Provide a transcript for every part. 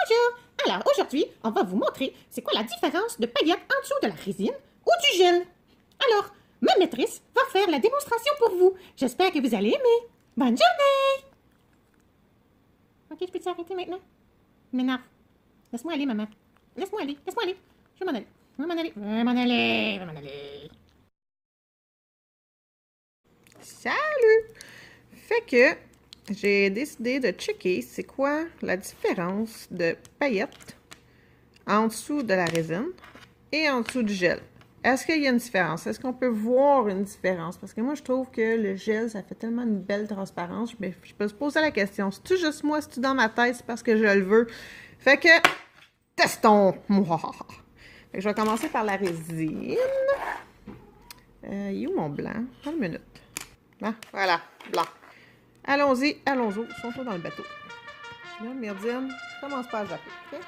Bonjour! Alors, aujourd'hui, on va vous montrer c'est quoi la différence de paillettes en dessous de la résine ou du gel. Alors, ma maîtresse va faire la démonstration pour vous. J'espère que vous allez aimer. Bonne journée! Ok, je peux t'arrêter maintenant? Il m'énerve. Laisse-moi aller, maman. Laisse-moi aller, laisse-moi aller. Je vais m'en aller. Je vais m'en aller. Je vais m'en aller. Je vais m'en aller. Salut! Fait que j'ai décidé de checker c'est quoi la différence de paillettes en dessous de la résine et en dessous du gel. Est-ce qu'il y a une différence? Est-ce qu'on peut voir une différence? Parce que moi, je trouve que le gel, ça fait tellement une belle transparence. Mais je peux se poser la question, c'est-tu juste moi, c'est-tu dans ma tête, c'est parce que je le veux? Fait que, testons! Fait que je vais commencer par la résine. Il est où mon blanc? Une minute. Ah, voilà, blanc. Allons-y, allons-y. Ils sont dans le bateau. Là, Myrdine, commence pas à zapper, ok?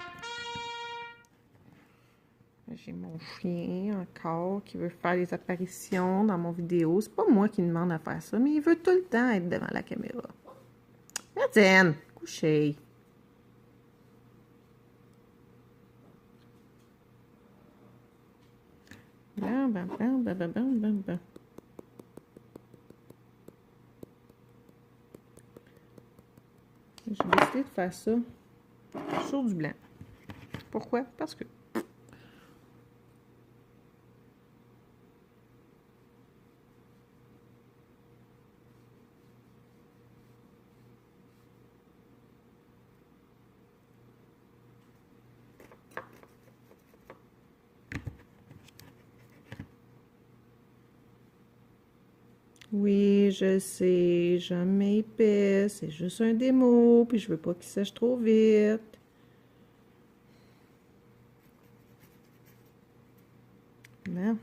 J'ai mon chien encore qui veut faire des apparitions dans mon vidéo. C'est pas moi qui demande à faire ça, mais il veut tout le temps être devant la caméra. Myrdine, couchez. Bam, bam, bam, bam, bam, bam, bam, bam. J'ai décidé de faire ça sur du blanc. Pourquoi? Parce que oui, je sais, jamais épais, c'est juste un démo, puis je veux pas qu'il sèche trop vite. Non.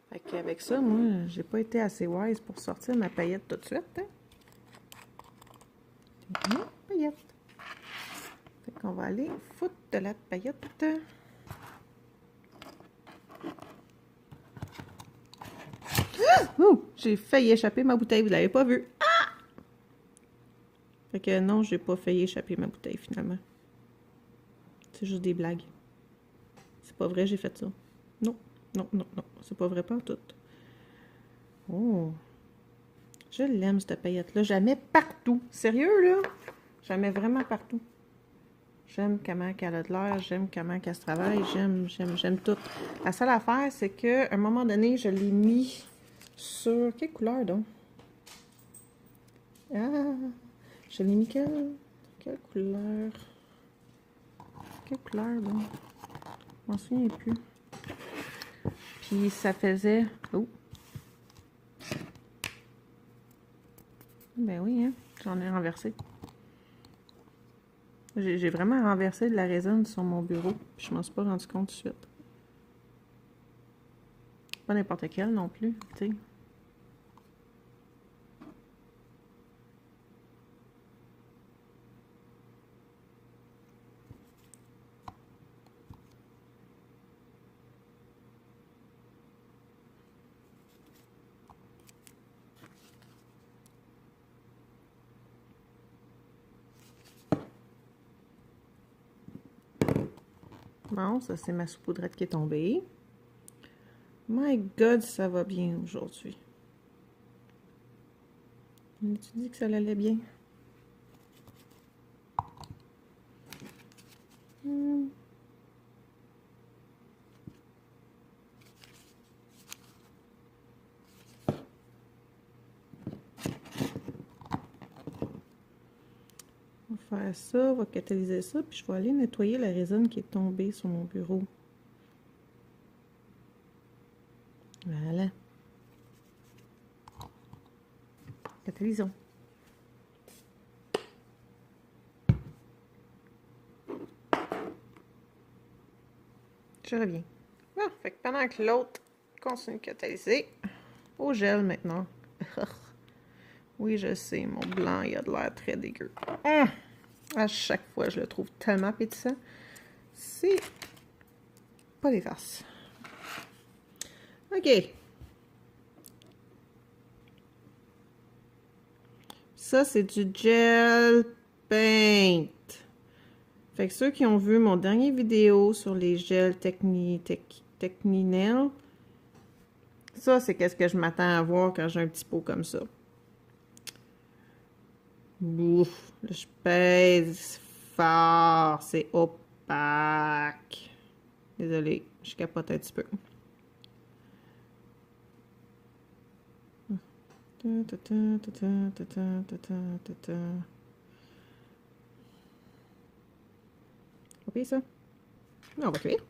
Fait qu'avec ça, moi, j'ai pas été assez wise pour sortir ma paillette tout de suite. Hein? Paillette. Fait qu'on va aller foutre de la paillette. Oh! J'ai failli échapper ma bouteille, vous l'avez pas vu. Ah! Fait que non, j'ai pas failli échapper ma bouteille finalement. C'est juste des blagues. C'est pas vrai, j'ai fait ça. Non, non, non, non. C'est pas vrai pas tout. Oh! Je l'aime, cette paillette-là. Je la mets partout. Sérieux, là? Je la mets vraiment partout. J'aime comment qu'elle a de l'air, j'aime comment qu'elle se travaille, j'aime tout. La seule affaire, c'est qu'à un moment donné, je l'ai mis sur... Quelle couleur, donc? Ah! Je l'ai mis quelle couleur? Quelle couleur, donc? Je m'en souviens plus. Puis ça faisait... Oh! Ben oui, hein? J'en ai renversé. J'ai vraiment renversé de la résine sur mon bureau, puis je m'en suis pas rendu compte tout de suite. Pas n'importe quelle non plus, tu sais. Bon, ça c'est ma saupoudrette qui est tombée. My God, ça va bien aujourd'hui. Tu dis que ça allait bien? On va faire ça, on va catalyser ça, puis je vais aller nettoyer la résine qui est tombée sur mon bureau. Voilà. Catalysons. Je reviens. Bon, fait que pendant que l'autre continue de catalyser, au gel maintenant. Oui, je sais, mon blanc, il a de l'air très dégueu. À chaque fois, je le trouve tellement appétissant. C'est pas des farces. OK. Ça, c'est du gel paint. Fait que ceux qui ont vu mon dernier vidéo sur les gels Techninel, ça, c'est qu'est-ce que je m'attends à voir quand j'ai un petit pot comme ça. Ouf, là, je pèse fort, c'est opaque. Désolée, je capote un petit peu. On va payer ça? Non, on va cuire.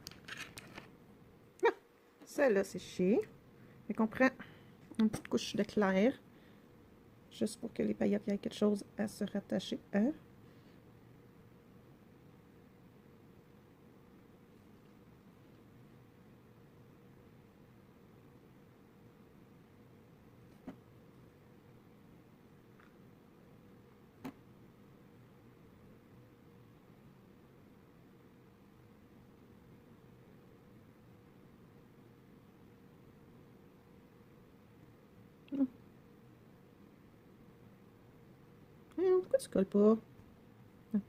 Ah, celle-là, c'est chier. Fait qu'on prend une petite couche de clair. Juste pour que les paillettes aient quelque chose à se rattacher à. Pourquoi tu colles pas? On va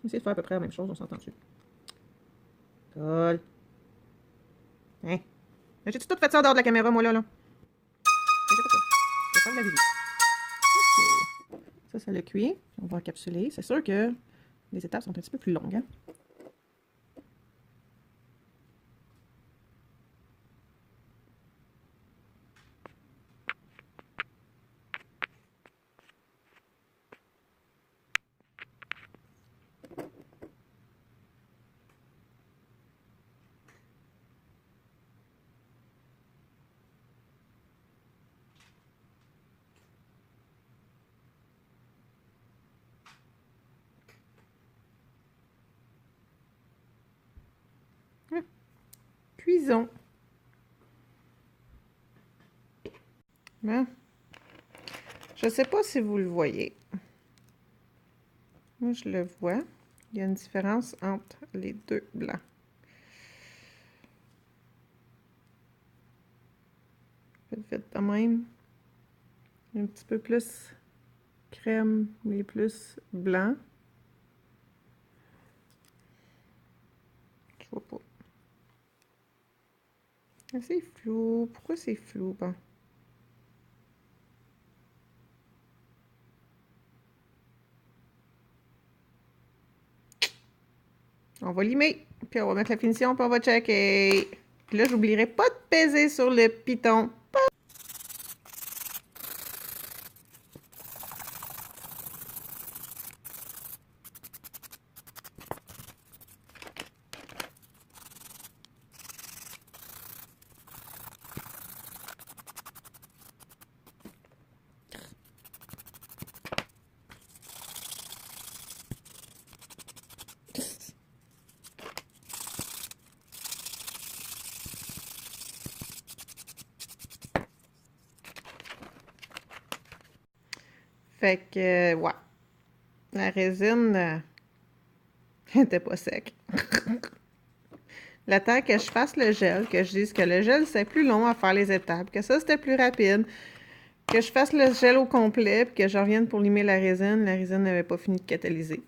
essayer de faire à peu près la même chose, on s'entend dessus. Colle. Hein? J'ai-tu tout fait ça en dehors de la caméra, moi, là? C'est pas ça. Je vais faire de la vidéo. OK. Ça le cuit. On va encapsuler. C'est sûr que les étapes sont un petit peu plus longues, hein? Cuisons. Bon. Je sais pas si vous le voyez. Moi, je le vois. Il y a une différence entre les deux blancs. Faites de même. Un petit peu plus crème, mais plus blanc. Je vois pas. Ah, c'est flou. Pourquoi c'est flou? Bon. On va limer, puis on va mettre la finition, puis on va checker. Puis là, j'oublierai pas de peser sur le piton. Fait que, ouais. La résine était pas sec. Le temps que je fasse le gel, que je dise que le gel, c'est plus long à faire les étapes, que ça, c'était plus rapide, que je fasse le gel au complet, puis que je revienne pour limer la résine n'avait pas fini de catalyser.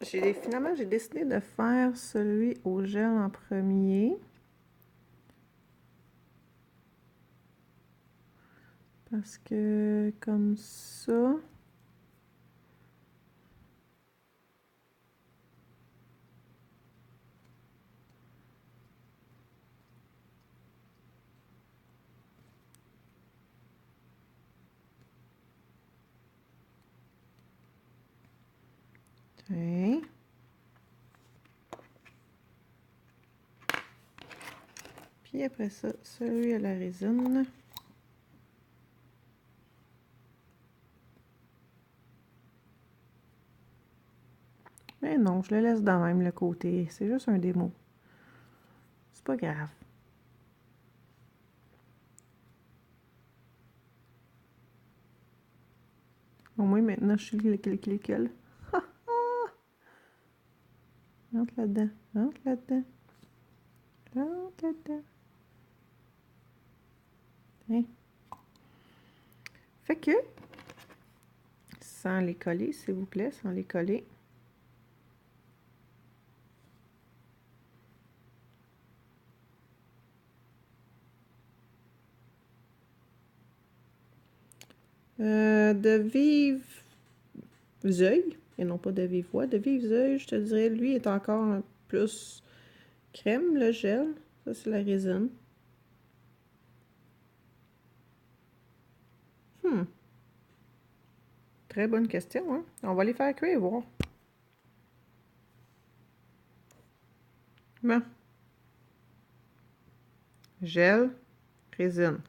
Finalement, j'ai décidé de faire celui au gel en premier. Parce que comme ça... Okay. Puis après ça, celui à la résine. Mais non, je le laisse dans même le côté. C'est juste un démo. C'est pas grave. Au moins, maintenant, je sais lequel. Rentre là-dedans. Rentre là-dedans. Rentre là-dedans. Hein? Fait que, sans les coller, s'il vous plaît, sans les coller. De vive œil, et non pas de vive voix, de vive œil, je te dirais, lui est encore plus crème, le gel. Ça, c'est la résine. Très bonne question, hein? On va les faire cuire et voir. Bon. Gel, résine.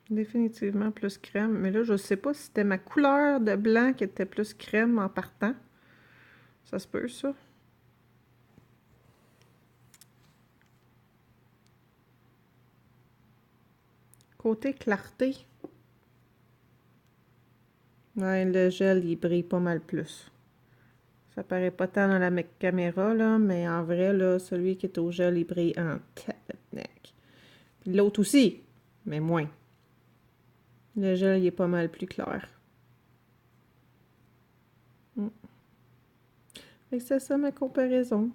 Définitivement plus crème. Mais là, je sais pas si c'était ma couleur de blanc qui était plus crème en partant. Ça se peut, ça. Côté clarté. Ouais, le gel, il brille pas mal plus. Ça paraît pas tant dans la caméra, là, mais en vrai, là, celui qui est au gel, il brille en tabarnak. Puis l'autre aussi, mais moins. Le gel, il est pas mal plus clair. Fait que c'est ça ma comparaison.